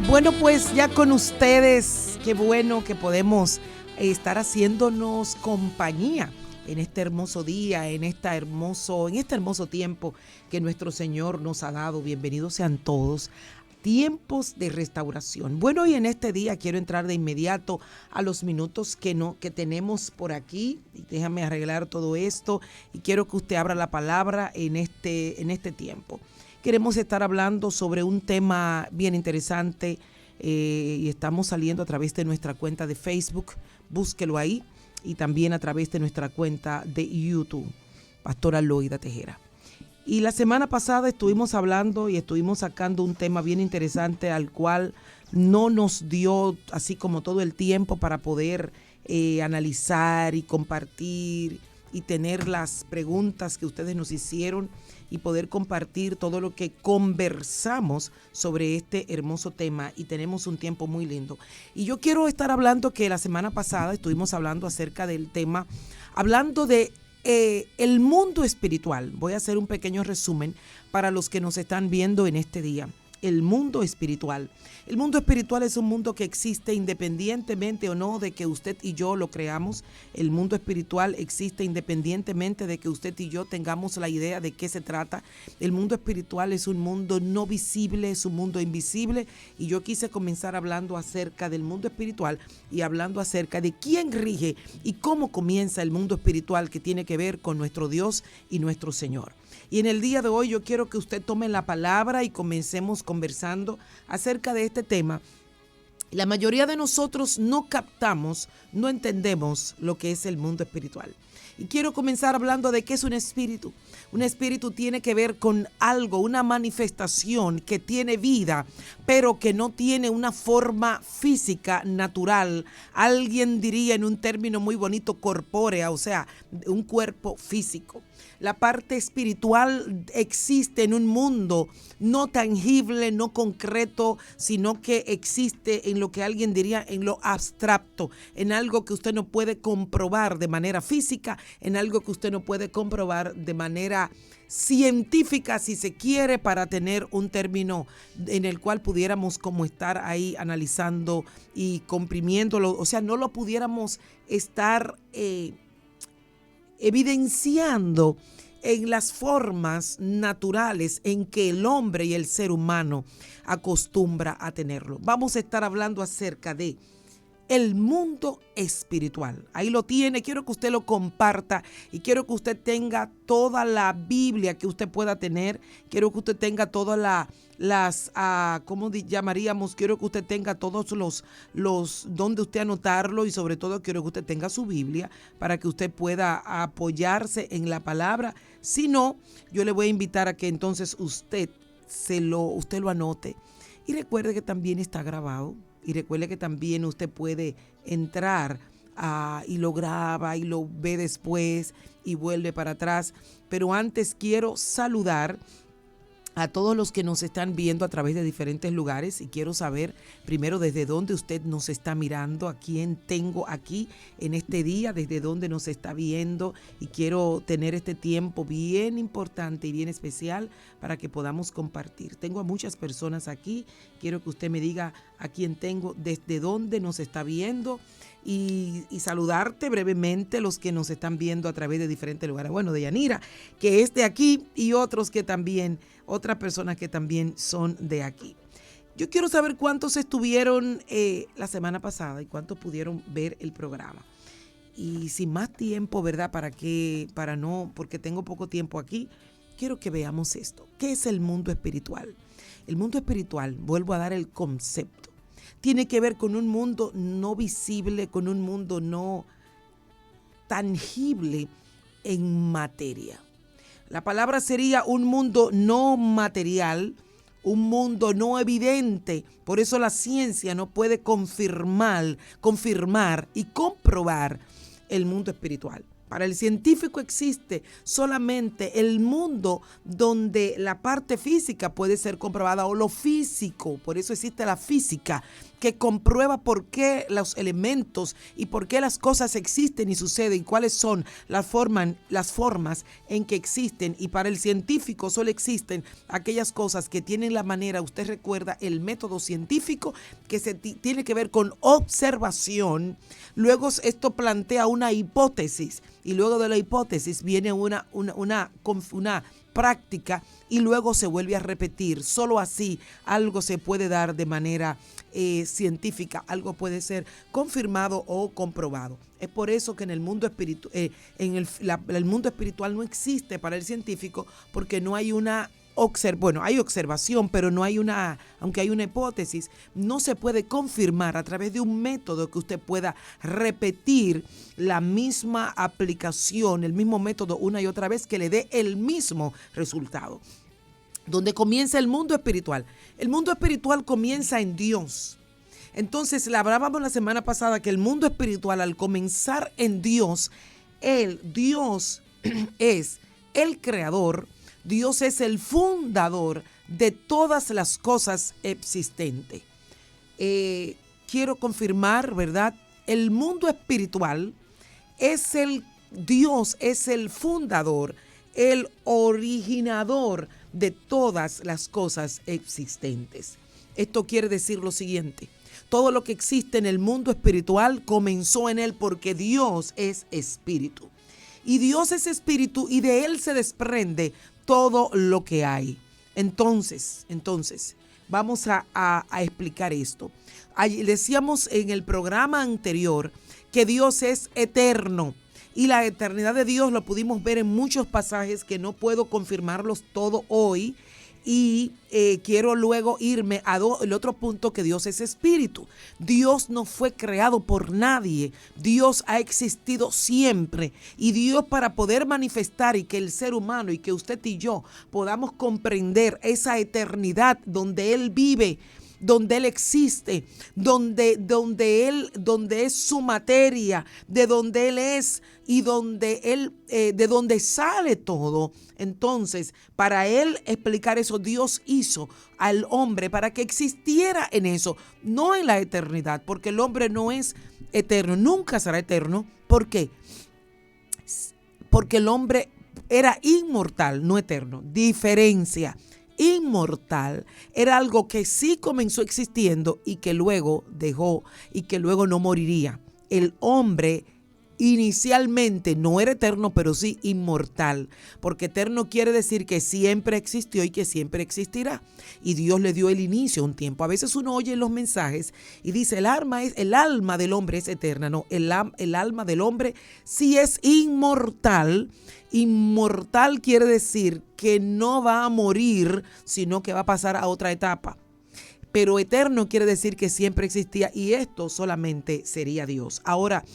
Bueno, pues ya con ustedes, qué bueno que podemos estar haciéndonos compañía en este hermoso día, en este hermoso tiempo que nuestro Señor nos ha dado. Bienvenidos sean todos. Tiempos de restauración. Bueno, y en este día quiero entrar de inmediato a los minutos que tenemos por aquí. Déjame arreglar todo esto y quiero que usted abra la palabra en este tiempo. Queremos estar hablando sobre un tema bien interesante y estamos saliendo a través de nuestra cuenta de Facebook. Búsquelo ahí y también a través de nuestra cuenta de YouTube, Pastora Loida Tejera. Y la semana pasada estuvimos hablando y estuvimos sacando un tema bien interesante al cual no nos dio así como todo el tiempo para poder analizar y compartir y tener las preguntas que ustedes nos hicieron y poder compartir todo lo que conversamos sobre este hermoso tema, y tenemos un tiempo muy lindo. Y yo quiero estar hablando que la semana pasada estuvimos hablando acerca del tema, hablando de el mundo espiritual. Voy a hacer un pequeño resumen para los que nos están viendo en este día. El mundo espiritual. El mundo espiritual es un mundo que existe independientemente o no de que usted y yo lo creamos. El mundo espiritual existe independientemente de que usted y yo tengamos la idea de qué se trata. El mundo espiritual es un mundo no visible, es un mundo invisible, y yo quise comenzar hablando acerca del mundo espiritual y hablando acerca de quién rige y cómo comienza el mundo espiritual, que tiene que ver con nuestro Dios y nuestro Señor. Y en el día de hoy yo quiero que usted tome la palabra y comencemos conversando acerca de este tema. La mayoría de nosotros no captamos, no entendemos lo que es el mundo espiritual. Y quiero comenzar hablando de qué es un espíritu. Un espíritu tiene que ver con algo, una manifestación que tiene vida, pero que no tiene una forma física natural. Alguien diría en un término muy bonito, corpórea, o sea, un cuerpo físico. La parte espiritual existe en un mundo no tangible, no concreto, sino que existe en lo que alguien diría en lo abstracto, en algo que usted no puede comprobar de manera física, en algo que usted no puede comprobar de manera científica, si se quiere, para tener un término en el cual pudiéramos como estar ahí analizando y comprimiéndolo. O sea, no lo pudiéramos estar evidenciando en las formas naturales en que el hombre y el ser humano acostumbra a tenerlo. Vamos a estar hablando acerca de el mundo espiritual. Ahí lo tiene, quiero que usted lo comparta y quiero que usted tenga toda la Biblia que usted pueda tener. Quiero que usted tenga todas ¿cómo llamaríamos? Quiero que usted tenga todos los donde usted anotarlo, y sobre todo quiero que usted tenga su Biblia para que usted pueda apoyarse en la palabra. Si no, yo le voy a invitar a que entonces usted lo anote. Y recuerde que también está grabado. Y recuerde que también usted puede entrar y lo graba y lo ve después y vuelve para atrás. Pero antes quiero saludar a todos los que nos están viendo a través de diferentes lugares, y quiero saber primero desde dónde usted nos está mirando, a quién tengo aquí en este día, desde dónde nos está viendo, y quiero tener este tiempo bien importante y bien especial para que podamos compartir. Tengo a muchas personas aquí, quiero que usted me diga a quién tengo, desde dónde nos está viendo, y saludarte brevemente los que nos están viendo a través de diferentes lugares. Bueno, de Yanira, que es de aquí, y otras personas que también son de aquí. Yo quiero saber cuántos estuvieron la semana pasada y cuántos pudieron ver el programa. Y sin más tiempo, ¿verdad? Porque tengo poco tiempo aquí, quiero que veamos esto. ¿Qué es el mundo espiritual? El mundo espiritual, vuelvo a dar el concepto, tiene que ver con un mundo no visible, con un mundo no tangible en materia. La palabra sería un mundo no material, un mundo no evidente. Por eso la ciencia no puede confirmar y comprobar el mundo espiritual. Para el científico existe solamente el mundo donde la parte física puede ser comprobada o lo físico. Por eso existe la física, que comprueba por qué los elementos y por qué las cosas existen y suceden, y cuáles son las formas en que existen. Y para el científico solo existen aquellas cosas que tienen la manera, usted recuerda el método científico, que tiene que ver con observación. Luego esto plantea una hipótesis y luego de la hipótesis viene una práctica y luego se vuelve a repetir. Solo así algo se puede dar de manera científica, algo puede ser confirmado o comprobado. Es por eso que en el mundo el mundo espiritual no existe para el científico, porque no hay hay observación, pero no hay aunque hay una hipótesis, no se puede confirmar a través de un método que usted pueda repetir la misma aplicación, el mismo método una y otra vez que le dé el mismo resultado. Donde comienza el mundo espiritual. El mundo espiritual comienza en Dios. Entonces, hablábamos la semana pasada que el mundo espiritual, al comenzar en Dios, Dios es el creador, Dios es el fundador de todas las cosas existentes. Quiero confirmar, ¿verdad? El mundo espiritual Dios es el fundador, el originador de todas las cosas existentes. Esto quiere decir lo siguiente: todo lo que existe en el mundo espiritual comenzó en él, porque Dios es espíritu. Y Dios es espíritu y de él se desprende todo lo que hay. Entonces, vamos a explicar esto. Decíamos en el programa anterior que Dios es eterno. Y la eternidad de Dios lo pudimos ver en muchos pasajes que no puedo confirmarlos todo hoy. Y quiero luego irme el otro punto, que Dios es espíritu. Dios no fue creado por nadie. Dios ha existido siempre. Y Dios, para poder manifestar y que el ser humano y que usted y yo podamos comprender esa eternidad donde Él vive, donde Él existe, donde es su materia, de donde Él es y de donde sale todo. Entonces, para Él explicar eso, Dios hizo al hombre para que existiera en eso, no en la eternidad, porque el hombre no es eterno, nunca será eterno. ¿Por qué? Porque el hombre era inmortal, no eterno. Diferencia. Inmortal era algo que sí comenzó existiendo y que luego dejó y que luego no moriría. El hombre inicialmente no era eterno, pero sí inmortal, porque eterno quiere decir que siempre existió y que siempre existirá. Y Dios le dio el inicio un tiempo. A veces uno oye en los mensajes y dice el alma del hombre es eterna. No, el alma del hombre sí es inmortal. Inmortal quiere decir que no va a morir, sino que va a pasar a otra etapa. Pero eterno quiere decir que siempre existía, y esto solamente sería Dios. Ahora,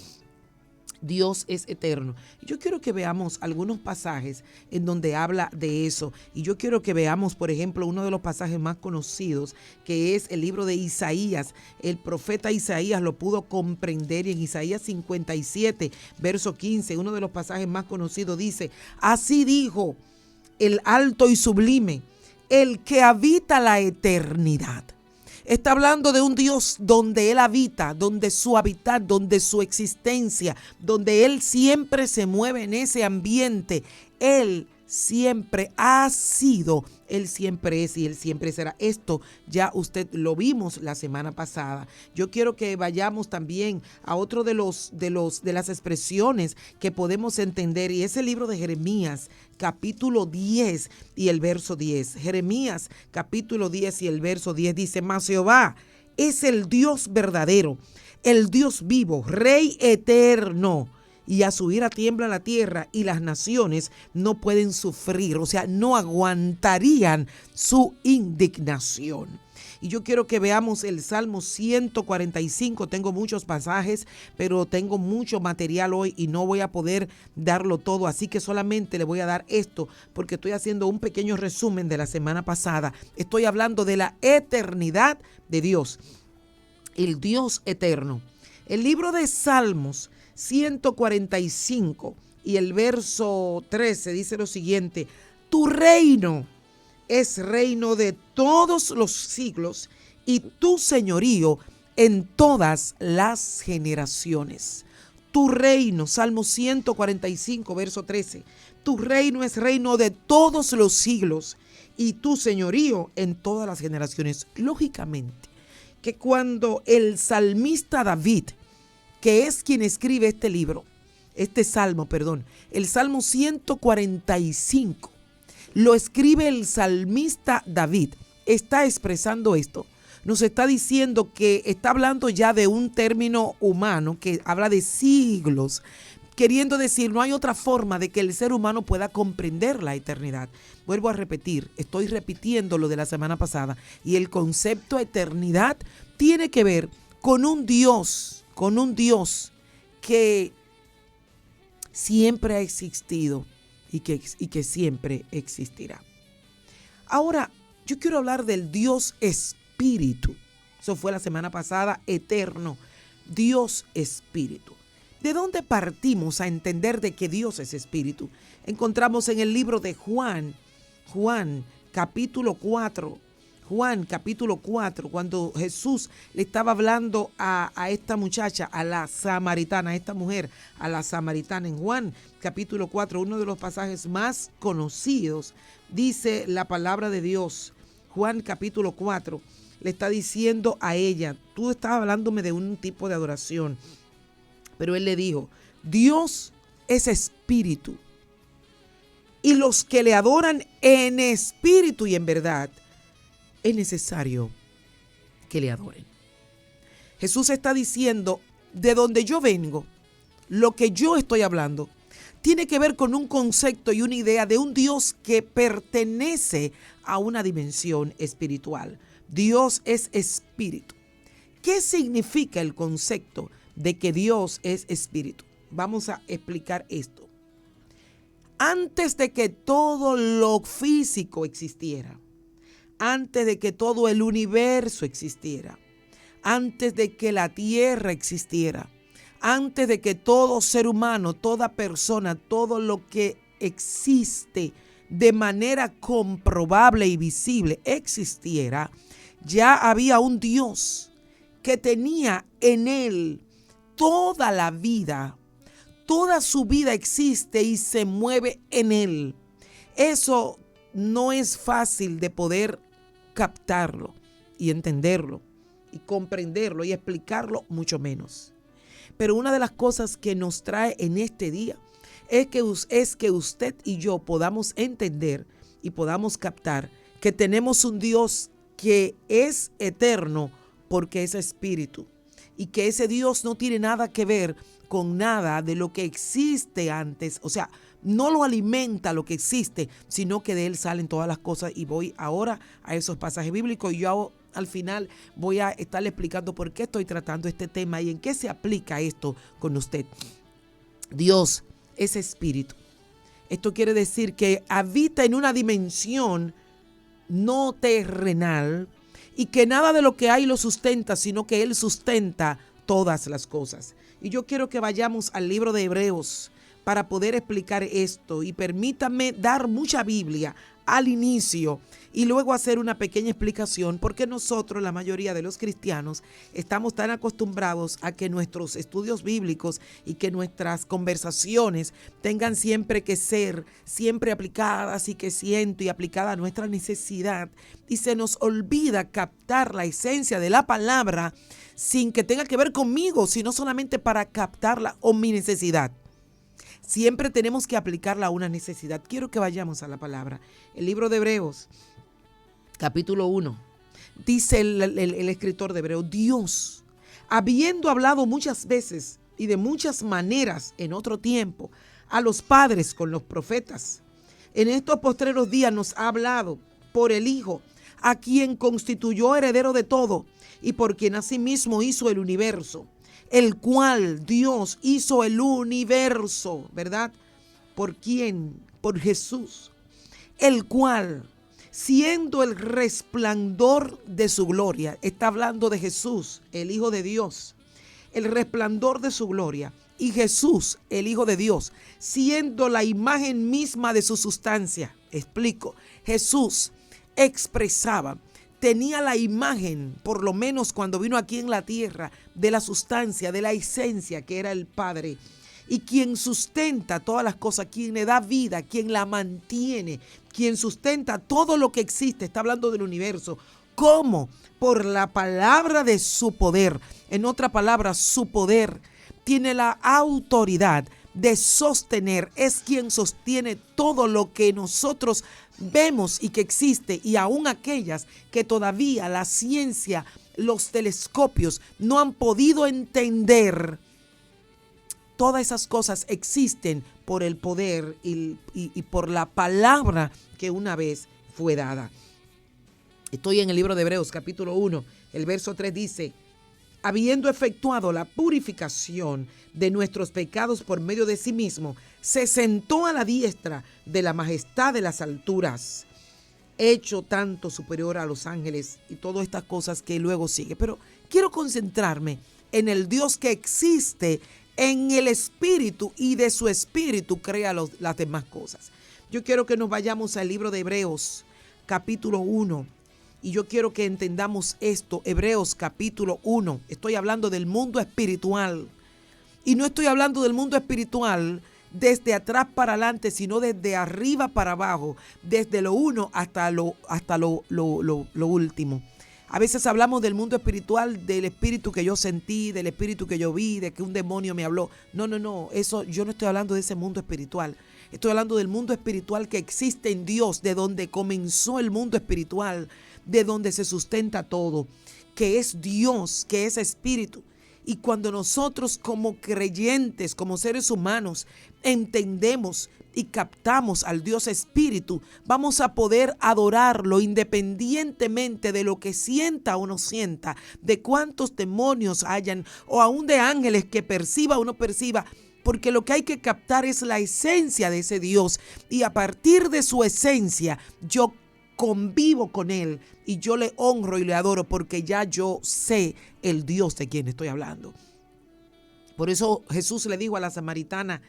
Dios es eterno. Yo quiero que veamos algunos pasajes en donde habla de eso. Y yo quiero que veamos, por ejemplo, uno de los pasajes más conocidos, que es el libro de Isaías. El profeta Isaías lo pudo comprender, y en Isaías 57, verso 15, uno de los pasajes más conocidos dice: así dijo el alto y sublime, el que habita la eternidad. Está hablando de un Dios donde Él habita, donde su hábitat, donde su existencia, donde Él siempre se mueve en ese ambiente. Él siempre ha sido, Él siempre es y Él siempre será. Esto ya usted lo vimos la semana pasada. Yo quiero que vayamos también a otro de las expresiones que podemos entender, y es el libro de Jeremías, capítulo 10 y el verso 10. Jeremías, capítulo 10 y el verso 10 dice: mas Jehová es el Dios verdadero, el Dios vivo, Rey eterno, y a su ira tiembla la tierra, y las naciones no pueden sufrir, o sea, no aguantarían su indignación. Y yo quiero que veamos el Salmo 145. Tengo muchos pasajes, pero tengo mucho material hoy y no voy a poder darlo todo. Así que solamente le voy a dar esto, porque estoy haciendo un pequeño resumen de la semana pasada. Estoy hablando de la eternidad de Dios, el Dios eterno. El libro de Salmos 145 y el verso 13 dice lo siguiente: tu reino es reino de todos los siglos y tu señorío en todas las generaciones. Tu reino, Salmo 145, verso 13. Tu reino es reino de todos los siglos y tu señorío en todas las generaciones. Lógicamente, que cuando el salmista David, que es quien escribe el Salmo 145, lo escribe el salmista David, está expresando esto. Nos está diciendo que está hablando ya de un término humano que habla de siglos, queriendo decir, no hay otra forma de que el ser humano pueda comprender la eternidad. Vuelvo a repetir, estoy repitiendo lo de la semana pasada, y el concepto eternidad tiene que ver con un Dios que siempre ha existido y que siempre existirá. Ahora, yo quiero hablar del Dios Espíritu. Eso fue la semana pasada, eterno, Dios Espíritu. ¿De dónde partimos a entender de que Dios es Espíritu? Encontramos en el libro de Juan capítulo 4, cuando Jesús le estaba hablando a esta muchacha, a la samaritana, a esta mujer, a la samaritana. En Juan capítulo 4, uno de los pasajes más conocidos, dice la palabra de Dios. Juan capítulo 4 le está diciendo a ella, tú estabas hablándome de un tipo de adoración, pero él le dijo, Dios es espíritu, y los que le adoran en espíritu y en verdad, es necesario que le adoren. Jesús está diciendo, de donde yo vengo, lo que yo estoy hablando, tiene que ver con un concepto y una idea de un Dios que pertenece a una dimensión espiritual. Dios es espíritu. ¿Qué significa el concepto de que Dios es espíritu? Vamos a explicar esto. Antes de que todo lo físico existiera, antes de que todo el universo existiera, antes de que la tierra existiera, antes de que todo ser humano, toda persona, todo lo que existe de manera comprobable y visible existiera, ya había un Dios que tenía en él toda la vida. Toda su vida existe y se mueve en él. Eso no es fácil de poder captarlo y entenderlo y comprenderlo y explicarlo, mucho menos. Pero una de las cosas que nos trae en este día es que usted y yo podamos entender y podamos captar que tenemos un Dios que es eterno porque es espíritu, y que ese Dios no tiene nada que ver con nada de lo que existe antes. O sea, no lo alimenta lo que existe, sino que de él salen todas las cosas. Y voy ahora a esos pasajes bíblicos y yo al final voy a estarle explicando por qué estoy tratando este tema y en qué se aplica esto con usted. Dios es espíritu. Esto quiere decir que habita en una dimensión no terrenal y que nada de lo que hay lo sustenta, sino que él sustenta todas las cosas. Y yo quiero que vayamos al libro de Hebreos para poder explicar esto, y permítanme dar mucha Biblia al inicio y luego hacer una pequeña explicación, porque nosotros, la mayoría de los cristianos, estamos tan acostumbrados a que nuestros estudios bíblicos y que nuestras conversaciones tengan siempre que ser siempre aplicadas y que siento y aplicada a nuestra necesidad, y se nos olvida captar la esencia de la palabra sin que tenga que ver conmigo, sino solamente para captarla o mi necesidad. Siempre tenemos que aplicarla a una necesidad. Quiero que vayamos a la palabra. El libro de Hebreos, capítulo 1, dice el escritor de Hebreos, Dios, habiendo hablado muchas veces y de muchas maneras en otro tiempo a los padres con los profetas, en estos postreros días nos ha hablado por el Hijo, a quien constituyó heredero de todo y por quien asimismo hizo el universo, el cual Dios hizo el universo, ¿verdad? ¿Por quién? Por Jesús, el cual, siendo el resplandor de su gloria, está hablando de Jesús, el Hijo de Dios, el resplandor de su gloria Y Jesús, el Hijo de Dios, siendo la imagen misma de su sustancia, explico, Jesús expresaba, tenía la imagen, por lo menos cuando vino aquí en la tierra, de la sustancia, de la esencia que era el Padre. Y quien sustenta todas las cosas, quien le da vida, quien la mantiene, quien sustenta todo lo que existe, está hablando del universo. ¿Cómo? Por la palabra de su poder. En otra palabra, su poder tiene la autoridad de sostener, es quien sostiene todo lo que nosotros vemos y que existe, y aún aquellas que todavía la ciencia, los telescopios no han podido entender. Todas esas cosas existen por el poder y por la palabra que una vez fue dada. Estoy en el libro de Hebreos, capítulo 1, el verso 3 dice: habiendo efectuado la purificación de nuestros pecados por medio de sí mismo, se sentó a la diestra de la majestad de las alturas, hecho tanto superior a los ángeles, y todas estas cosas que luego sigue. Pero quiero concentrarme en el Dios que existe en el Espíritu, y de su Espíritu crea las demás cosas. Yo quiero que nos vayamos al libro de Hebreos, capítulo 1. Y yo quiero que entendamos esto, Hebreos capítulo 1. Estoy hablando del mundo espiritual. Y no estoy hablando del mundo espiritual desde atrás para adelante, sino desde arriba para abajo, desde lo uno hasta lo último. A veces hablamos del mundo espiritual, del espíritu que yo sentí, del espíritu que yo vi, de que un demonio me habló. No, eso yo no estoy hablando de ese mundo espiritual. Estoy hablando del mundo espiritual que existe en Dios, de donde comenzó el mundo espiritual, de donde se sustenta todo, que es Dios, que es espíritu. Y cuando nosotros como creyentes, como seres humanos, entendemos y captamos al Dios espíritu, vamos a poder adorarlo independientemente de lo que sienta o no sienta, de cuántos demonios hayan, o aún de ángeles que perciba o no perciba. Porque lo que hay que captar es la esencia de ese Dios, y a partir de su esencia yo convivo con él y yo le honro y le adoro, porque ya yo sé el Dios de quien estoy hablando. Por eso Jesús le dijo a la samaritana: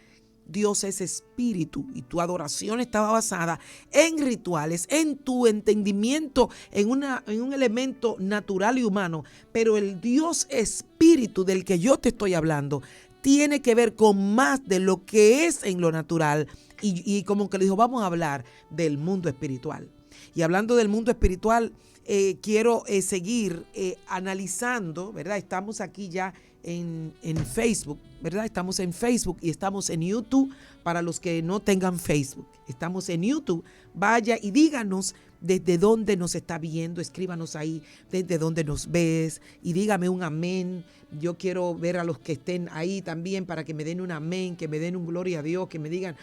Dios es espíritu, y tu adoración estaba basada en rituales, en tu entendimiento, en un elemento natural y humano. Pero el Dios espíritu del que yo te estoy hablando tiene que ver con más de lo que es en lo natural. Y como que le dijo, vamos a hablar del mundo espiritual. Y hablando del mundo espiritual, quiero seguir analizando, ¿verdad? Estamos aquí ya en Facebook, ¿verdad? Estamos en Facebook y estamos en YouTube para los que no tengan Facebook. Estamos en YouTube. Vaya y díganos desde dónde nos está viendo, escríbanos ahí desde dónde nos ves y dígame un amén. Yo quiero ver a los que estén ahí también para que me den un amén, que me den un gloria a Dios, que me digan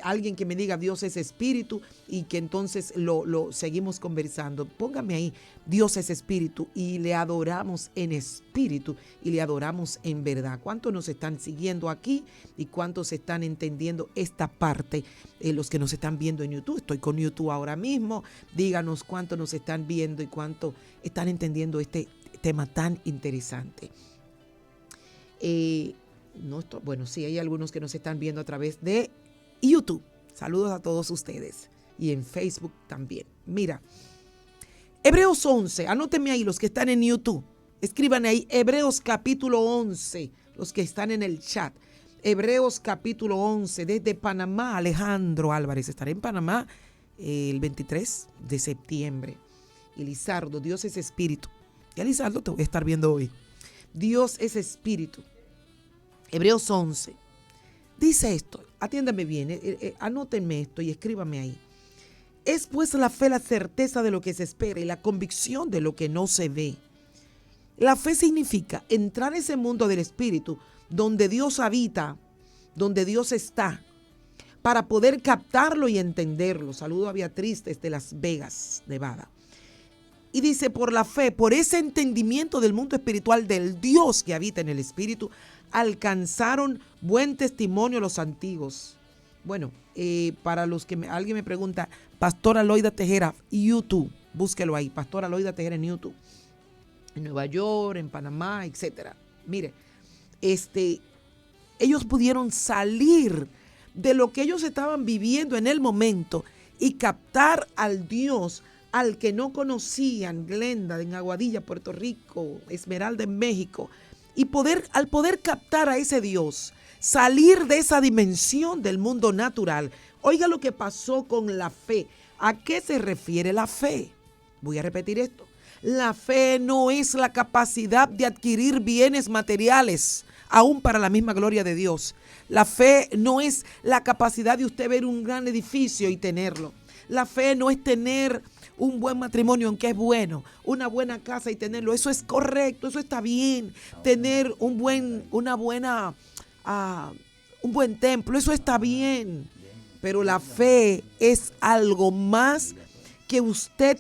alguien que me diga Dios es espíritu, y que entonces lo seguimos conversando. Póngame ahí, Dios es espíritu, y le adoramos en espíritu y le adoramos en verdad. ¿Cuántos nos están siguiendo aquí y cuántos están entendiendo esta parte? Los que nos están viendo en YouTube, estoy con YouTube ahora mismo. Díganos cuántos nos están viendo y cuántos están entendiendo este tema tan interesante. Bueno, sí, hay algunos que nos están viendo a través de YouTube. Saludos a todos ustedes. Y en Facebook también. Mira, Hebreos 11, anótenme ahí los que están en YouTube. Escriban ahí Hebreos capítulo 11, los que están en el chat. Hebreos capítulo 11, desde Panamá, Alejandro Álvarez. Estaré en Panamá el 23 de septiembre. Y Lizardo, Dios es espíritu. Y a Lizardo te voy a estar viendo hoy. Dios es espíritu. Hebreos 11. Dice esto, atiéndame bien, anótenme esto y escríbame ahí. Es pues la fe la certeza de lo que se espera y la convicción de lo que no se ve. La fe significa entrar en ese mundo del espíritu donde Dios habita, donde Dios está, para poder captarlo y entenderlo. Saludo a Beatriz desde Las Vegas, Nevada. Y dice, por la fe, por ese entendimiento del mundo espiritual, del Dios que habita en el espíritu, alcanzaron buen testimonio los antiguos. Bueno, para los que alguien me pregunta, Pastora Loida Tejera, YouTube, búsquelo ahí, Pastora Loida Tejera en YouTube, en Nueva York, en Panamá, etcétera. Mire, ellos pudieron salir de lo que ellos estaban viviendo en el momento y captar al Dios al que no conocían, Glenda en Aguadilla, Puerto Rico, Esmeralda en México, y al poder captar a ese Dios, salir de esa dimensión del mundo natural. Oiga lo que pasó con la fe. ¿A qué se refiere la fe? Voy a repetir esto. La fe no es la capacidad de adquirir bienes materiales, aún para la misma gloria de Dios. La fe no es la capacidad de usted ver un gran edificio y tenerlo. La fe no es tener un buen matrimonio, aunque es bueno, una buena casa y tenerlo. Eso es correcto, eso está bien. Tener un buen templo, eso está bien. Pero la fe es algo más que usted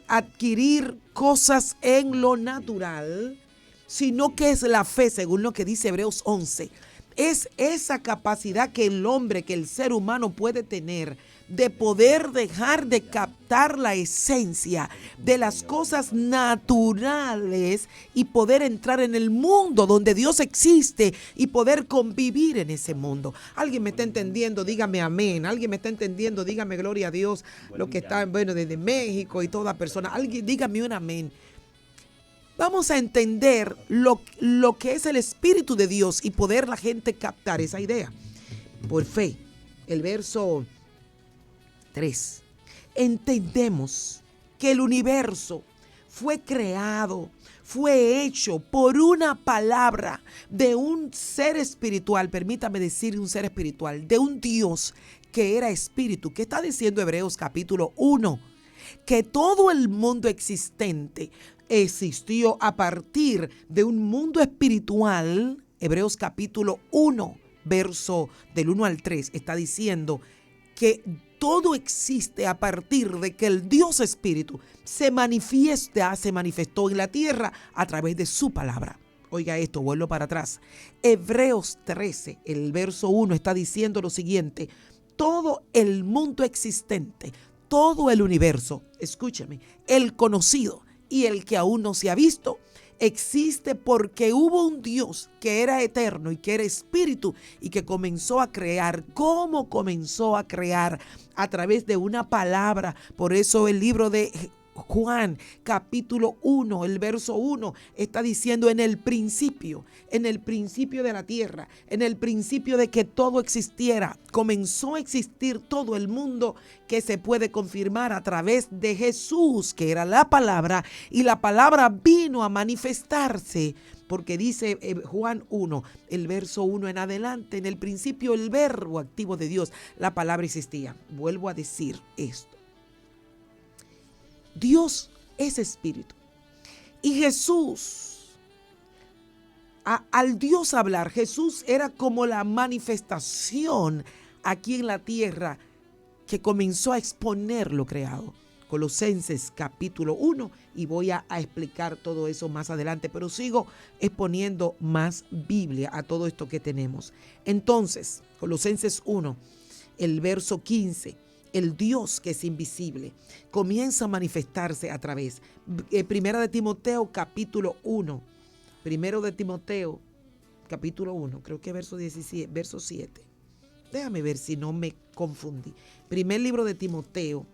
adquirir cosas en lo natural, sino que es la fe, según lo que dice Hebreos 11. Es esa capacidad que el ser humano puede tener de poder dejar de captar la esencia de las cosas naturales y poder entrar en el mundo donde Dios existe y poder convivir en ese mundo. ¿Alguien me está entendiendo? Dígame amén. ¿Alguien me está entendiendo? Dígame gloria a Dios. Lo que está, desde México y toda persona. Alguien dígame un amén. Vamos a entender lo que es el Espíritu de Dios y poder la gente captar esa idea. Por fe, el verso 3. Entendemos que el universo fue creado, fue hecho por una palabra de un ser espiritual, permítame decir un ser espiritual, de un Dios que era espíritu. ¿Qué está diciendo Hebreos capítulo 1? Que todo el mundo existente existió a partir de un mundo espiritual. Hebreos capítulo 1, verso del 1 al 3, está diciendo que todo existe a partir de que el Dios Espíritu se manifestó en la tierra a través de su palabra. Oiga esto, vuelvo para atrás. Hebreos 13, el verso 1 está diciendo lo siguiente: todo el mundo existente, todo el universo, escúchame, el conocido y el que aún no se ha visto, existe porque hubo un Dios que era eterno y que era espíritu y que comenzó a crear. ¿Cómo comenzó a crear? A través de una palabra. Por eso el libro de Juan capítulo 1, el verso 1 está diciendo: en el principio de la tierra, en el principio de que todo existiera, comenzó a existir todo el mundo, que se puede confirmar a través de Jesús, que era la palabra, y la palabra vino a manifestarse. Porque dice Juan 1, el verso 1 en adelante: en el principio el verbo activo de Dios, la palabra existía. Vuelvo a decir esto. Dios es espíritu. Y Jesús, al Dios hablar, Jesús era como la manifestación aquí en la tierra que comenzó a exponer lo creado. Colosenses capítulo 1, y voy a explicar todo eso más adelante, pero sigo exponiendo más Biblia a todo esto que tenemos. Entonces, Colosenses 1, el verso 15. El Dios que es invisible comienza a manifestarse a través. Primera de Timoteo capítulo 1. Primero de Timoteo capítulo 1, creo que verso 17, verso 7. Déjame ver si no me confundí. Primer libro de Timoteo,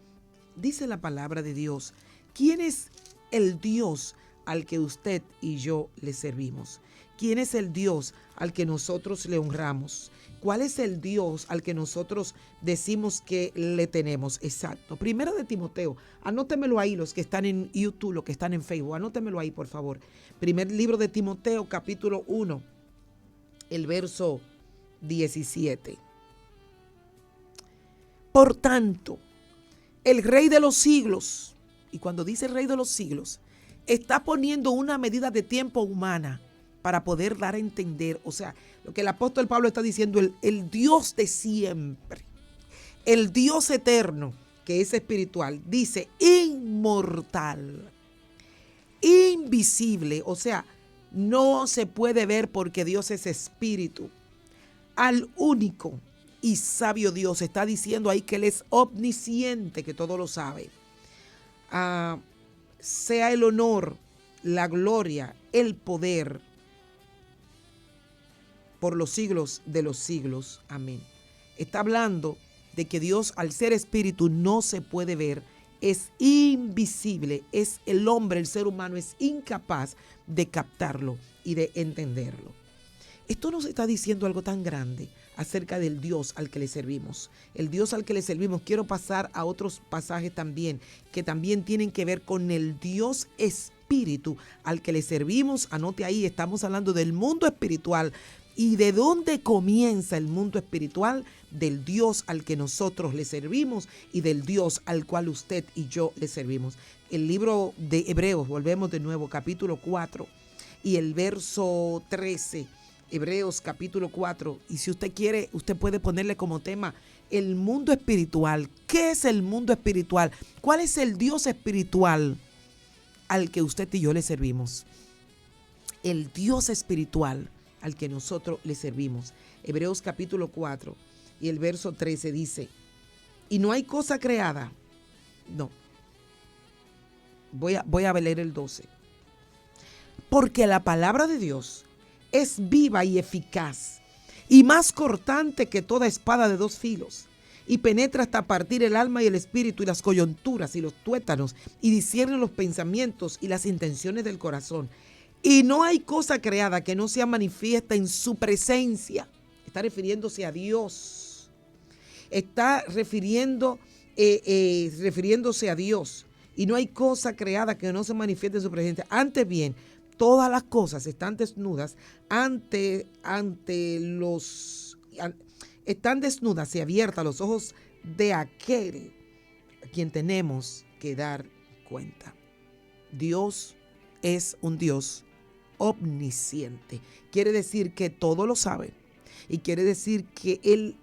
dice la palabra de Dios: ¿quién es el Dios al que usted y yo le servimos? ¿Quién es el Dios al que nosotros le honramos? ¿Cuál es el Dios al que nosotros decimos que le tenemos? Exacto. Primero de Timoteo, anótemelo ahí, los que están en YouTube, los que están en Facebook, anótemelo ahí, por favor. Primer libro de Timoteo, capítulo 1, el verso 17. Por tanto, el Rey de los siglos, y cuando dice Rey de los siglos, está poniendo una medida de tiempo humana para poder dar a entender, o sea, lo que el apóstol Pablo está diciendo: el Dios de siempre, el Dios eterno, que es espiritual, dice inmortal, invisible, o sea, no se puede ver porque Dios es espíritu. Al único y sabio Dios, está diciendo ahí que Él es omnisciente, que todo lo sabe. Sea el honor, la gloria, el poder por los siglos de los siglos. Amén. Está hablando de que Dios, al ser espíritu, no se puede ver, es invisible, es el hombre, el ser humano, es incapaz de captarlo y de entenderlo. Esto nos está diciendo algo tan grande acerca del Dios al que le servimos. El Dios al que le servimos, quiero pasar a otros pasajes también, que también tienen que ver con el Dios espíritu al que le servimos. Anote ahí, estamos hablando del mundo espiritual. ¿Y de dónde comienza el mundo espiritual? Del Dios al que nosotros le servimos y del Dios al cual usted y yo le servimos. El libro de Hebreos, volvemos de nuevo, capítulo 4 y el verso 13. Hebreos capítulo 4. Y si usted quiere, usted puede ponerle como tema el mundo espiritual. ¿Qué es el mundo espiritual? ¿Cuál es el Dios espiritual al que usted y yo le servimos? El Dios espiritual al que nosotros le servimos. Hebreos capítulo 4 y el verso 13 dice, y no hay cosa creada. No. Voy a leer el 12. Porque la palabra de Dios es viva y eficaz, y más cortante que toda espada de dos filos, y penetra hasta partir el alma y el espíritu y las coyunturas y los tuétanos, y discierne los pensamientos y las intenciones del corazón. Y no hay cosa creada que no sea manifiesta en su presencia. Está refiriéndose a Dios. Está refiriéndose a Dios. Y no hay cosa creada que no se manifieste en su presencia. Antes bien, todas las cosas están desnudas están desnudas y abiertas a los ojos de aquel a quien tenemos que dar cuenta. Dios es un Dios omnisciente. Quiere decir que todo lo sabe. Y quiere decir que Él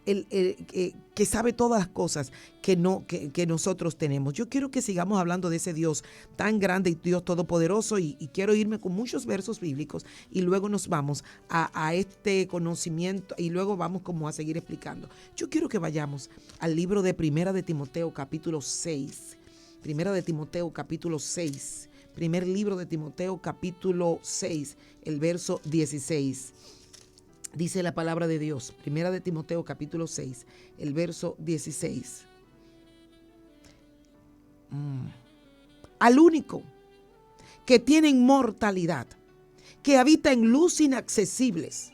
que sabe todas las cosas que nosotros tenemos. Yo quiero que sigamos hablando de ese Dios tan grande y Dios todopoderoso y quiero irme con muchos versos bíblicos y luego nos vamos a este conocimiento y luego vamos como a seguir explicando. Yo quiero que vayamos al libro de Primera de Timoteo capítulo 6. Primera de Timoteo capítulo 6. Primer libro de Timoteo capítulo 6, el verso 16. Dice la palabra de Dios, Primera de Timoteo capítulo 6, el verso 16. Al único que tiene inmortalidad, que habita en luz inaccesibles,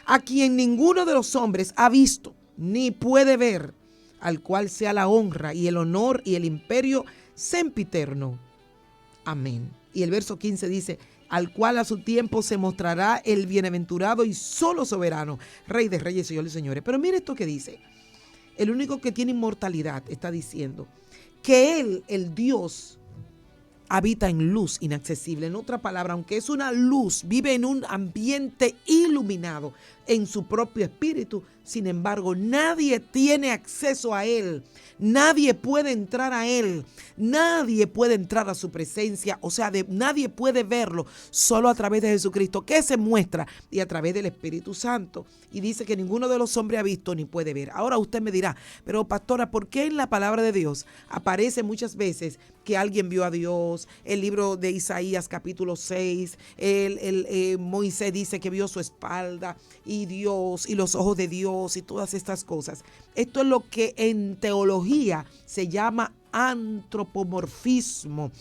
a quien ninguno de los hombres ha visto ni puede ver, al cual sea la honra y el honor y el imperio sempiterno. Amén. Y el verso 15 dice, al cual a su tiempo se mostrará el bienaventurado y solo soberano, Rey de reyes, Señor de señores. Pero mire esto que dice, el único que tiene inmortalidad está diciendo que Él, el Dios, habita en luz inaccesible. En otra palabra, aunque es una luz, vive en un ambiente iluminado en su propio espíritu. Sin embargo, nadie tiene acceso a Él. Nadie puede entrar a Él. Nadie puede entrar a su presencia. O sea, nadie puede verlo solo a través de Jesucristo, que se muestra y a través del Espíritu Santo. Y dice que ninguno de los hombres ha visto ni puede ver. Ahora usted me dirá, pero pastora, ¿por qué en la palabra de Dios aparece muchas veces que alguien vio a Dios? El libro de Isaías capítulo 6, Moisés dice que vio su espalda y Dios y los ojos de Dios y todas estas cosas. Esto es lo que en teología se llama antropomorfismo.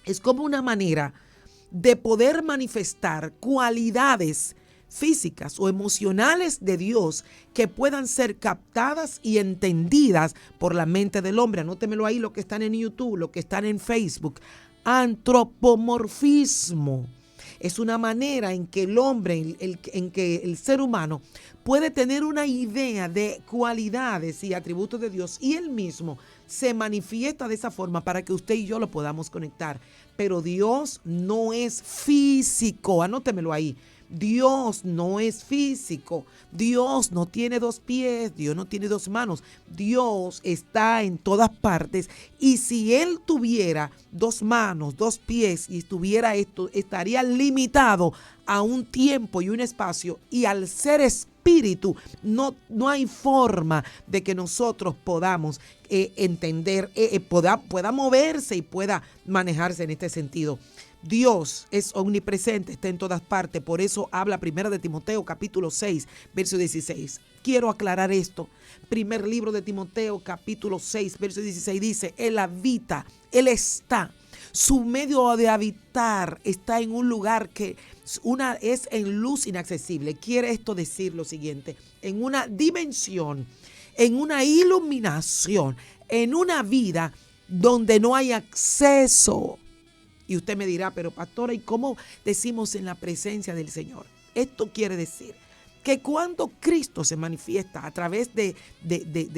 Es como una manera de poder manifestar cualidades físicas o emocionales de Dios que puedan ser captadas y entendidas por la mente del hombre. Anótemelo ahí, lo que están en YouTube, lo que están en Facebook. Antropomorfismo es una manera en que el hombre, en que el ser humano puede tener una idea de cualidades y atributos de Dios y él mismo se manifiesta de esa forma para que usted y yo lo podamos conectar. Pero Dios no es físico, anótemelo ahí. Dios no es físico, Dios no tiene dos pies, Dios no tiene dos manos, Dios está en todas partes y si Él tuviera dos manos, dos pies y estuviera esto, estaría limitado a un tiempo y un espacio y al ser espíritu no hay forma de que nosotros podamos entender, pueda moverse y pueda manejarse en este sentido. Dios es omnipresente, está en todas partes. Por eso habla 1 de Timoteo, capítulo 6, verso 16. Quiero aclarar esto. Primer libro de Timoteo, capítulo 6, verso 16 dice, Él habita, Él está. Su medio de habitar está en un lugar que es en luz inaccesible. Quiere esto decir lo siguiente, en una dimensión, en una iluminación, en una vida donde no hay acceso. Y usted me dirá, pero pastora, ¿y cómo decimos en la presencia del Señor? Esto quiere decir que cuando Cristo se manifiesta a través de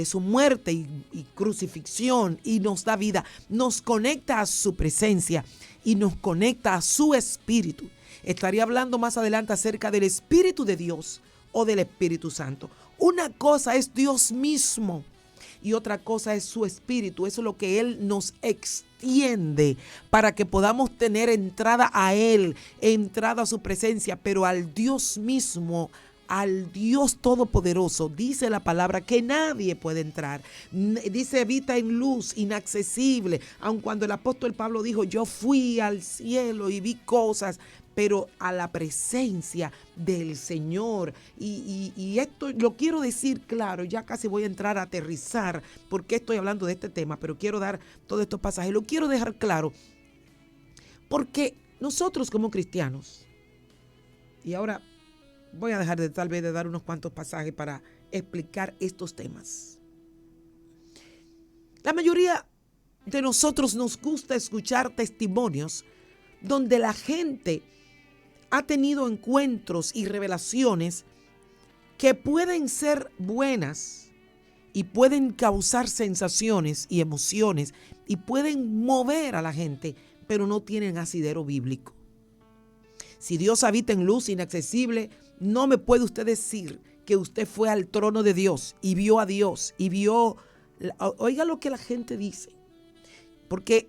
su muerte y crucifixión y nos da vida, nos conecta a su presencia y nos conecta a su Espíritu. Estaría hablando más adelante acerca del Espíritu de Dios o del Espíritu Santo. Una cosa es Dios mismo y otra cosa es su Espíritu. Eso es lo que Él nos extiende para que podamos tener entrada a Él, entrada a su presencia, pero al Dios mismo, al Dios Todopoderoso, dice la palabra que nadie puede entrar. Dice, habita en luz inaccesible. Aun cuando el apóstol Pablo dijo, yo fui al cielo y vi cosas, pero a la presencia del Señor. Y esto lo quiero decir claro, ya casi voy a entrar a aterrizar, porque estoy hablando de este tema, pero quiero dar todos estos pasajes. Lo quiero dejar claro, porque nosotros como cristianos, y ahora voy a dejar tal vez de dar unos cuantos pasajes para explicar estos temas. La mayoría de nosotros nos gusta escuchar testimonios donde la gente ha tenido encuentros y revelaciones que pueden ser buenas y pueden causar sensaciones y emociones y pueden mover a la gente, pero no tienen asidero bíblico. Si Dios habita en luz inaccesible, no me puede usted decir que usted fue al trono de Dios y vio a Dios y vio. Oiga lo que la gente dice. ¿Por qué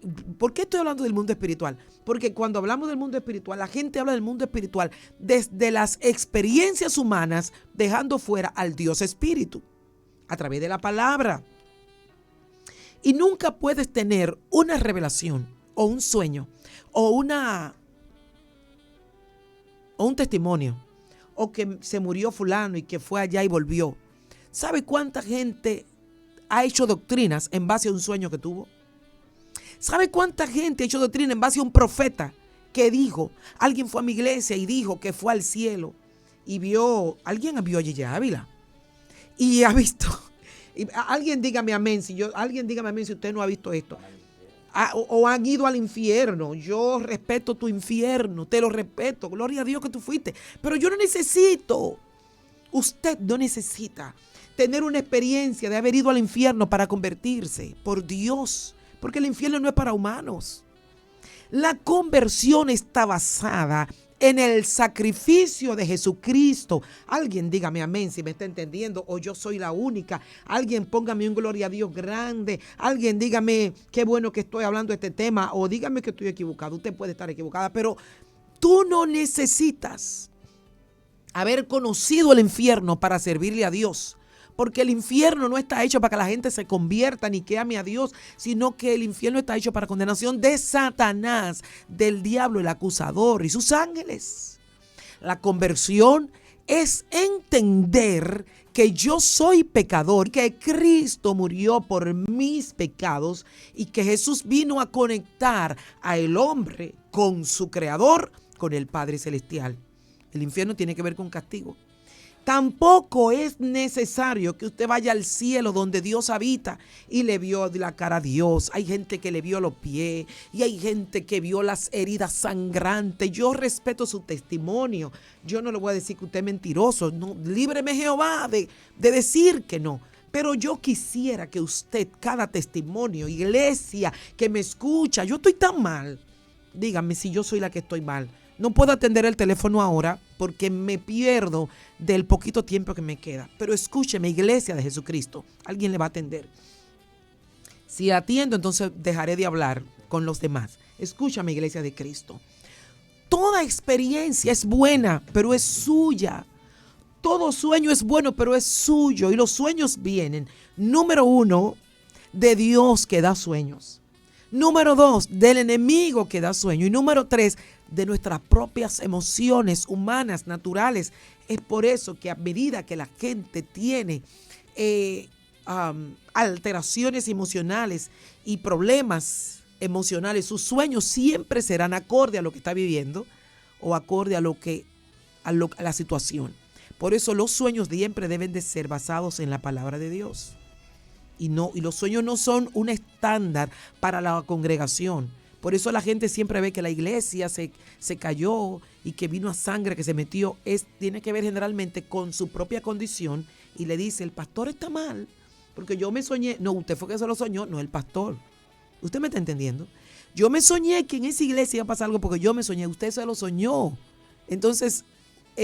estoy hablando del mundo espiritual? Porque cuando hablamos del mundo espiritual, la gente habla del mundo espiritual desde las experiencias humanas, dejando fuera al Dios Espíritu, a través de la palabra. Y nunca puedes tener una revelación o un sueño o un testimonio, o que se murió fulano y que fue allá y volvió. ¿Sabe cuánta gente ha hecho doctrinas en base a un sueño que tuvo? ¿Sabe cuánta gente ha hecho doctrina en base a un profeta que dijo? Alguien fue a mi iglesia y dijo que fue al cielo y alguien vio a Yeye Ávila y ha visto. Alguien dígame amén si usted no ha visto esto. O han ido al infierno. Yo respeto tu infierno, te lo respeto, gloria a Dios que tú fuiste, pero yo no necesito, usted no necesita tener una experiencia de haber ido al infierno para convertirse, por Dios, porque el infierno no es para humanos. La conversión está basada en el sacrificio de Jesucristo. Alguien dígame amén si me está entendiendo, o yo soy la única. Alguien póngame un gloria a Dios grande. Alguien dígame qué bueno que estoy hablando de este tema, o dígame que estoy equivocado. Usted puede estar equivocada, pero tú no necesitas haber conocido el infierno para servirle a Dios. Porque el infierno no está hecho para que la gente se convierta ni que ame a Dios, sino que el infierno está hecho para condenación de Satanás, del diablo, el acusador y sus ángeles. La conversión es entender que yo soy pecador, que Cristo murió por mis pecados y que Jesús vino a conectar al hombre con su creador, con el Padre Celestial. El infierno tiene que ver con castigo. Tampoco es necesario que usted vaya al cielo donde Dios habita y le vio la cara a Dios. Hay gente que le vio los pies y hay gente que vio las heridas sangrantes. Yo respeto su testimonio. Yo no le voy a decir que usted es mentiroso. No, líbreme Jehová de decir que no. Pero yo quisiera que usted, cada testimonio, iglesia que me escucha, yo estoy tan mal. Dígame si yo soy la que estoy mal. No puedo atender el teléfono ahora porque me pierdo del poquito tiempo que me queda. Pero escúcheme, iglesia de Jesucristo. Alguien le va a atender. Si atiendo, entonces dejaré de hablar con los demás. Escúchame, iglesia de Cristo. Toda experiencia es buena, pero es suya. Todo sueño es bueno, pero es suyo. Y los sueños vienen, número uno, de Dios que da sueños. Número 2, del enemigo que da sueño. Y número 3, de nuestras propias emociones humanas, naturales. Es por eso que a medida que la gente tiene alteraciones emocionales y problemas emocionales, sus sueños siempre serán acorde a lo que está viviendo o acorde a la situación. Por eso los sueños siempre deben de ser basados en la palabra de Dios. Y los sueños no son un estándar para la congregación. Por eso la gente siempre ve que la iglesia se cayó y que vino a sangre que se metió. Tiene que ver generalmente con su propia condición y le dice, el pastor está mal, porque yo me soñé. No, usted fue que se lo soñó, no el pastor. ¿Usted me está entendiendo? Yo me soñé que en esa iglesia iba a pasar algo porque yo me soñé. Usted se lo soñó. Entonces,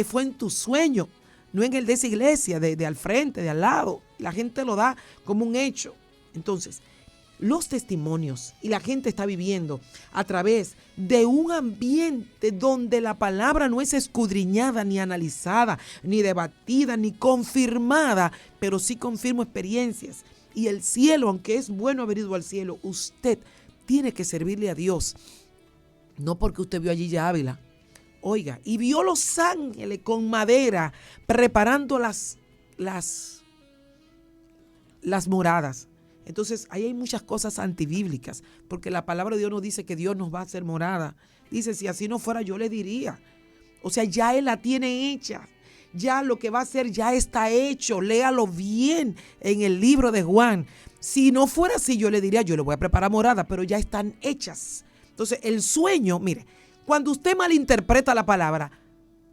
fue en tu sueño, no en el de esa iglesia, de al frente, de al lado. La gente lo da como un hecho. Entonces, los testimonios y la gente está viviendo a través de un ambiente donde la palabra no es escudriñada, ni analizada, ni debatida, ni confirmada, pero sí confirmo experiencias. Y el cielo, aunque es bueno haber ido al cielo, usted tiene que servirle a Dios. No porque usted vio a Gilla Ávila. Oiga, y vio los ángeles con madera preparando las moradas. Entonces, ahí hay muchas cosas antibíblicas, porque la palabra de Dios nos dice que Dios nos va a hacer morada. Dice, si así no fuera, yo le diría. O sea, ya Él la tiene hecha. Ya lo que va a hacer ya está hecho. Léalo bien en el libro de Juan. Si no fuera así, yo le diría, yo le voy a preparar morada, pero ya están hechas. Entonces, el sueño, mire, cuando usted malinterpreta la palabra,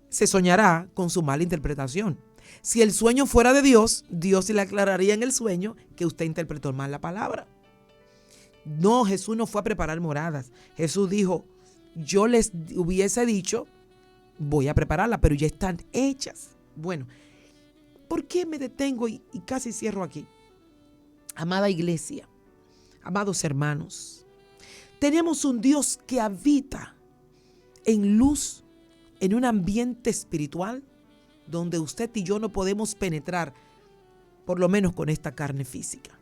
se soñará con su mala interpretación. Si el sueño fuera de Dios, Dios le aclararía en el sueño que usted interpretó mal la palabra. No, Jesús no fue a preparar moradas. Jesús dijo, yo les hubiese dicho, voy a prepararla, pero ya están hechas. Bueno, ¿por qué me detengo y casi cierro aquí? Amada iglesia, amados hermanos, tenemos un Dios que habita en luz, en un ambiente espiritual donde usted y yo no podemos penetrar, por lo menos con esta carne física.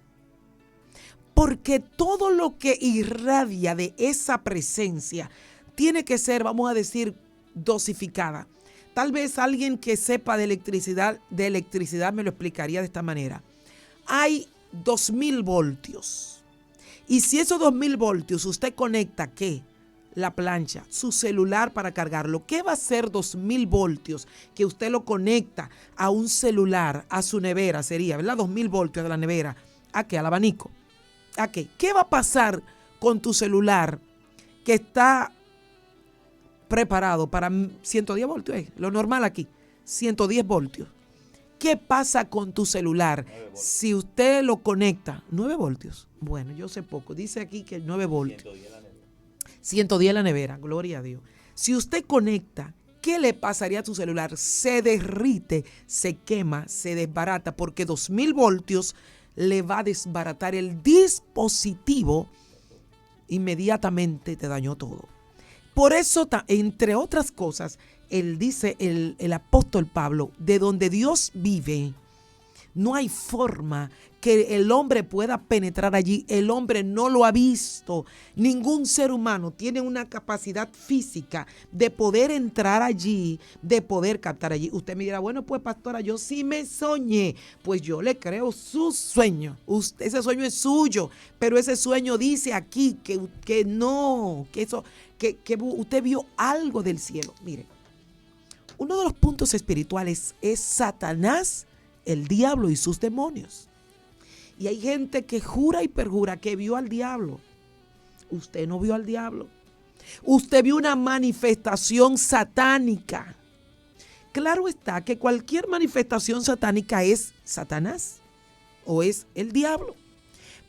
Porque todo lo que irradia de esa presencia tiene que ser, vamos a decir, dosificada. Tal vez alguien que sepa de electricidad me lo explicaría de esta manera. Hay 2000 voltios. Y si esos 2000 voltios usted conecta, ¿qué? La plancha, su celular para cargarlo. ¿Qué va a hacer 2000 voltios? Que usted lo conecta a un celular, a su nevera, sería, ¿verdad? 2000 voltios de la nevera. ¿A qué? Al abanico. ¿A qué? ¿Qué va a pasar con tu celular que está preparado para 110 voltios? Lo normal aquí, 110 voltios. ¿Qué pasa con tu celular si usted lo conecta? 9 voltios. Bueno, yo sé poco. Dice aquí que 9 voltios. 110 en la nevera, gloria a Dios. Si usted conecta, ¿qué le pasaría a tu celular? Se derrite, se quema, se desbarata, porque 2000 voltios le va a desbaratar el dispositivo, inmediatamente te dañó todo. Por eso, entre otras cosas, él dice, el apóstol Pablo, de donde Dios vive, no hay forma que el hombre pueda penetrar allí. El hombre no lo ha visto. Ningún ser humano tiene una capacidad física de poder entrar allí, de poder captar allí. Usted me dirá, bueno, pues pastora, yo sí me soñé. Pues yo le creo su sueño. Ese sueño es suyo, pero ese sueño dice aquí que usted vio algo del cielo. Mire, uno de los puntos espirituales es Satanás, el diablo y sus demonios. Y hay gente que jura y perjura que vio al diablo. Usted no vio al diablo. Usted vio una manifestación satánica. Claro está que cualquier manifestación satánica es Satanás o es el diablo.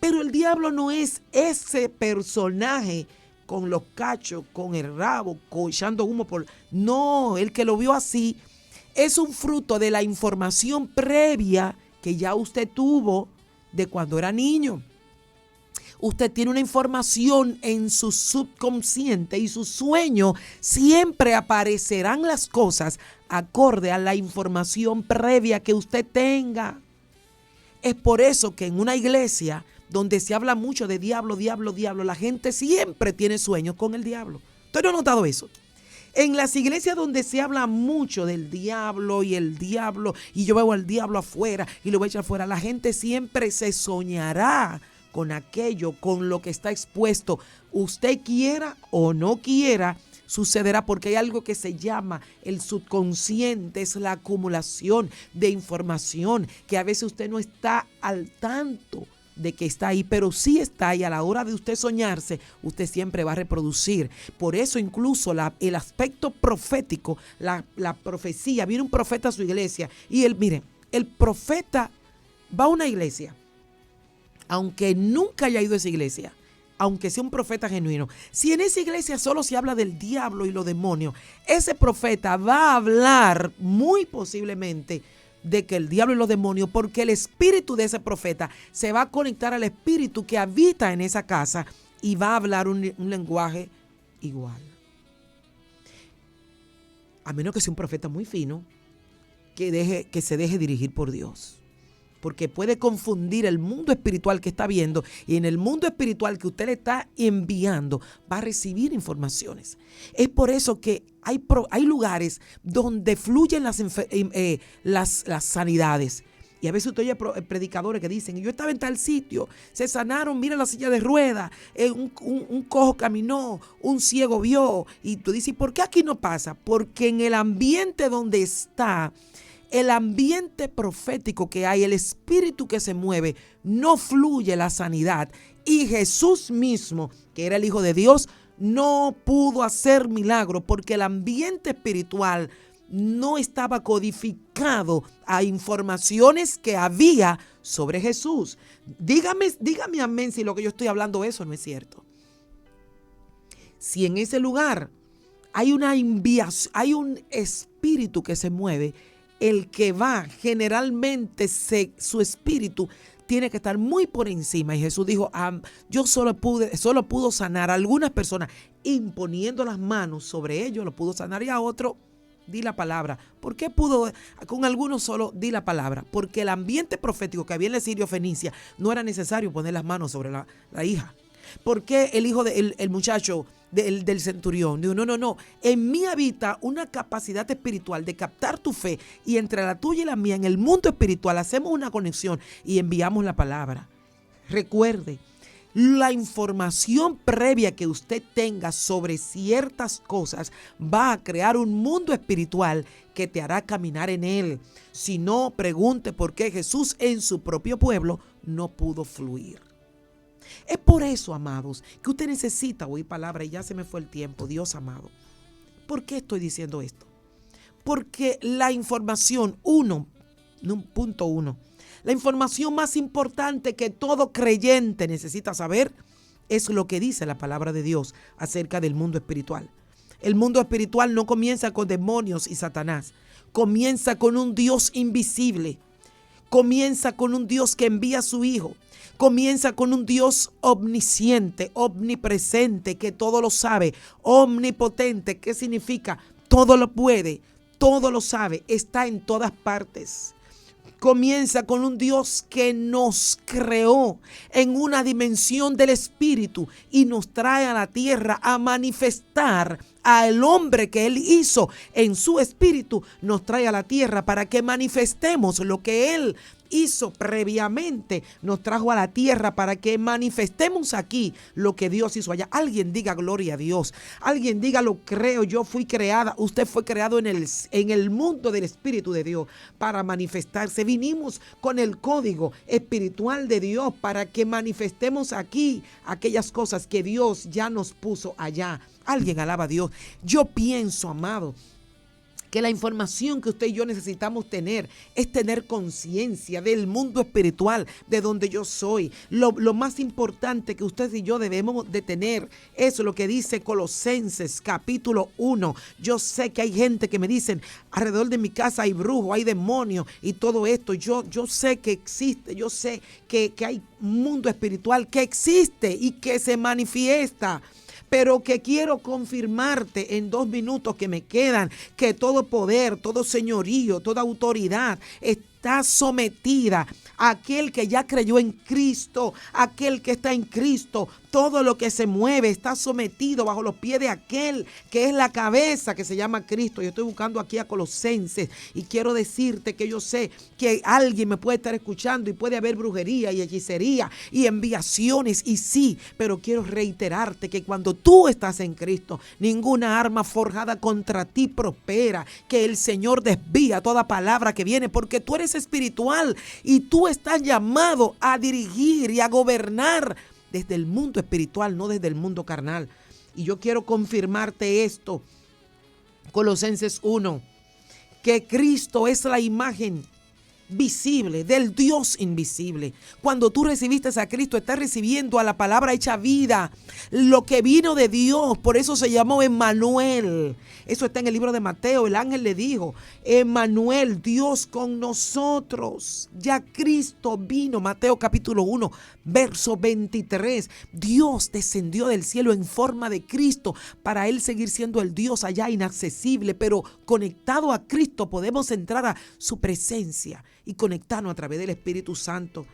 Pero el diablo no es ese personaje con los cachos, con el rabo, echando humo por... No, el que lo vio así es un fruto de la información previa que ya usted tuvo de cuando era niño. Usted tiene una información en su subconsciente y su sueño siempre aparecerán las cosas acorde a la información previa que usted tenga. Es por eso que en una iglesia donde se habla mucho de diablo, diablo, diablo, la gente siempre tiene sueños con el diablo. ¿Usted no ha notado eso? En las iglesias donde se habla mucho del diablo y el diablo, y yo veo al diablo afuera y lo voy a echar afuera, la gente siempre se soñará con aquello, con lo que está expuesto. Usted quiera o no quiera, sucederá, porque hay algo que se llama el subconsciente, es la acumulación de información que a veces usted no está al tanto de que está ahí, pero sí está ahí. A la hora de usted soñarse, usted siempre va a reproducir. Por eso incluso el aspecto profético, la profecía, viene un profeta a su iglesia y miren, el profeta va a una iglesia, aunque nunca haya ido a esa iglesia, aunque sea un profeta genuino, si en esa iglesia solo se habla del diablo y los demonios, ese profeta va a hablar muy posiblemente de que el diablo y los demonios, porque el espíritu de ese profeta se va a conectar al espíritu que habita en esa casa y va a hablar un lenguaje igual. A menos que sea un profeta muy fino, que se deje dirigir por Dios. Porque puede confundir el mundo espiritual que está viendo, y en el mundo espiritual que usted le está enviando va a recibir informaciones. Es por eso que hay lugares donde fluyen las sanidades. Y a veces usted oye predicadores que dicen, yo estaba en tal sitio, se sanaron, mira la silla de ruedas, un cojo caminó, un ciego vio. Y tú dices, ¿por qué aquí no pasa? Porque en el ambiente donde está, el ambiente profético que hay, el espíritu que se mueve, no fluye la sanidad. Y Jesús mismo, que era el Hijo de Dios, no pudo hacer milagro porque el ambiente espiritual no estaba codificado a informaciones que había sobre Jesús. Dígame amén si lo que yo estoy hablando eso no es cierto. Si en ese lugar hay hay un espíritu que se mueve, el que va generalmente su espíritu tiene que estar muy por encima. Y Jesús dijo, yo solo pudo sanar a algunas personas imponiendo las manos sobre ellos, lo pudo sanar, y a otro di la palabra. ¿Por qué pudo con algunos solo di la palabra? Porque el ambiente profético que había en la Sirio Fenicia no era necesario poner las manos sobre la hija. ¿Por qué el hijo el muchacho del centurión dijo, no, en mí habita una capacidad espiritual de captar tu fe, y entre la tuya y la mía en el mundo espiritual hacemos una conexión y enviamos la palabra? Recuerde, la información previa que usted tenga sobre ciertas cosas va a crear un mundo espiritual que te hará caminar en él. Si no, pregunte por qué Jesús en su propio pueblo no pudo fluir. Es por eso, amados, que usted necesita oír palabra. Y ya se me fue el tiempo, Dios amado. ¿Por qué estoy diciendo esto? Porque la información, punto uno, la información más importante que todo creyente necesita saber es lo que dice la palabra de Dios acerca del mundo espiritual. El mundo espiritual no comienza con demonios y Satanás. Comienza con un Dios invisible. Comienza con un Dios que envía a su Hijo. Comienza con un Dios omnisciente, omnipresente, que todo lo sabe, omnipotente. ¿Qué significa? Todo lo puede, todo lo sabe, está en todas partes. Comienza con un Dios que nos creó en una dimensión del espíritu y nos trae a la tierra a manifestar al hombre que Él hizo en su espíritu. Nos trae a la tierra para que manifestemos lo que Él hizo previamente. Nos trajo a la tierra para que manifestemos aquí lo que Dios hizo allá. Alguien diga gloria a Dios. Alguien diga lo creo, yo fui creada. Usted fue creado en el mundo del Espíritu de Dios para manifestarse. Vinimos con el código espiritual de Dios para que manifestemos aquí aquellas cosas que Dios ya nos puso allá. Alguien alaba a Dios. Yo pienso, amado, que la información que usted y yo necesitamos tener es tener conciencia del mundo espiritual, de donde yo soy. Lo más importante que usted y yo debemos de tener es lo que dice Colosenses capítulo 1. Yo sé que hay gente que me dicen, alrededor de mi casa hay brujos, hay demonios y todo esto. Yo sé que existe, yo sé que hay un mundo espiritual que existe y que se manifiesta. Pero que quiero confirmarte en 2 minutos que me quedan, que todo poder, todo señorío, toda autoridad está sometida a aquel que ya creyó en Cristo, aquel que está en Cristo. Todo lo que se mueve está sometido bajo los pies de aquel que es la cabeza, que se llama Cristo. Yo estoy buscando aquí a Colosenses y quiero decirte que yo sé que alguien me puede estar escuchando y puede haber brujería y hechicería y enviaciones, y sí, pero quiero reiterarte que cuando tú estás en Cristo, ninguna arma forjada contra ti prospera, que el Señor desvía toda palabra que viene, porque tú eres espiritual y tú estás llamado a dirigir y a gobernar desde el mundo espiritual, no desde el mundo carnal. Y yo quiero confirmarte esto, Colosenses 1, que Cristo es la imagen visible del Dios invisible. Cuando tú recibiste a Cristo, estás recibiendo a la palabra hecha vida, lo que vino de Dios. Por eso se llamó Emmanuel. Eso está en el libro de Mateo. El ángel le dijo: Emmanuel, Dios con nosotros. Ya Cristo vino. Mateo capítulo 1, verso 23. Dios descendió del cielo en forma de Cristo para Él seguir siendo el Dios allá inaccesible, pero conectado a Cristo podemos entrar a su presencia y conectarnos a través del Espíritu Santo.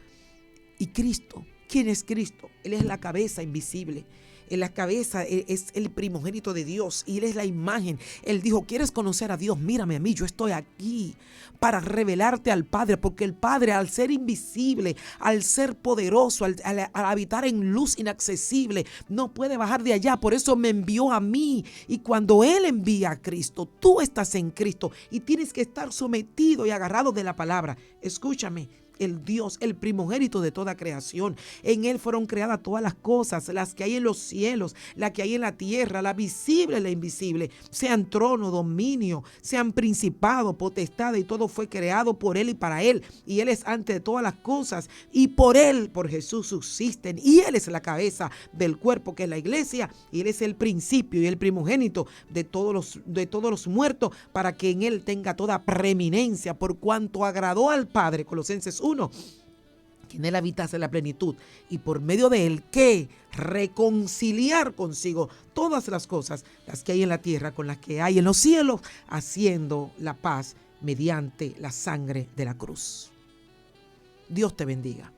Y Cristo, ¿quién es Cristo? Él es la cabeza invisible. En la cabeza es el primogénito de Dios y Él es la imagen. Él dijo: ¿quieres conocer a Dios? Mírame a mí, yo estoy aquí para revelarte al Padre, porque el Padre, al ser invisible, al ser poderoso, al habitar en luz inaccesible, no puede bajar de allá. Por eso me envió a mí. Y cuando Él envía a Cristo, tú estás en Cristo y tienes que estar sometido y agarrado de la palabra. Escúchame. El Dios, el primogénito de toda creación. En Él fueron creadas todas las cosas, las que hay en los cielos, las que hay en la tierra, la visible y la invisible, sean trono, dominio, sean principado, potestad, y todo fue creado por Él y para Él. Y Él es antes de todas las cosas, y por Él, por Jesús, subsisten. Y Él es la cabeza del cuerpo, que es la iglesia, y Él es el principio y el primogénito de todos los muertos, para que en Él tenga toda preeminencia, por cuanto agradó al Padre. Colosenses 1, que en Él habitase la plenitud, y por medio de Él, ¿qué? Reconciliar consigo todas las cosas, las que hay en la tierra con las que hay en los cielos, haciendo la paz mediante la sangre de la cruz. Dios te bendiga.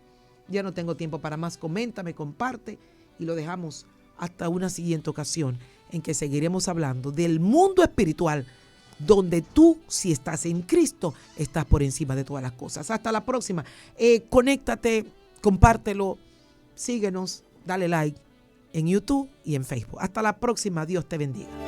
Ya no tengo tiempo para más. Coméntame, comparte, y lo dejamos hasta una siguiente ocasión en que seguiremos hablando del mundo espiritual, donde tú, si estás en Cristo, estás por encima de todas las cosas. Hasta la próxima. Conéctate, compártelo, síguenos, dale like en YouTube y en Facebook. Hasta la próxima. Dios te bendiga.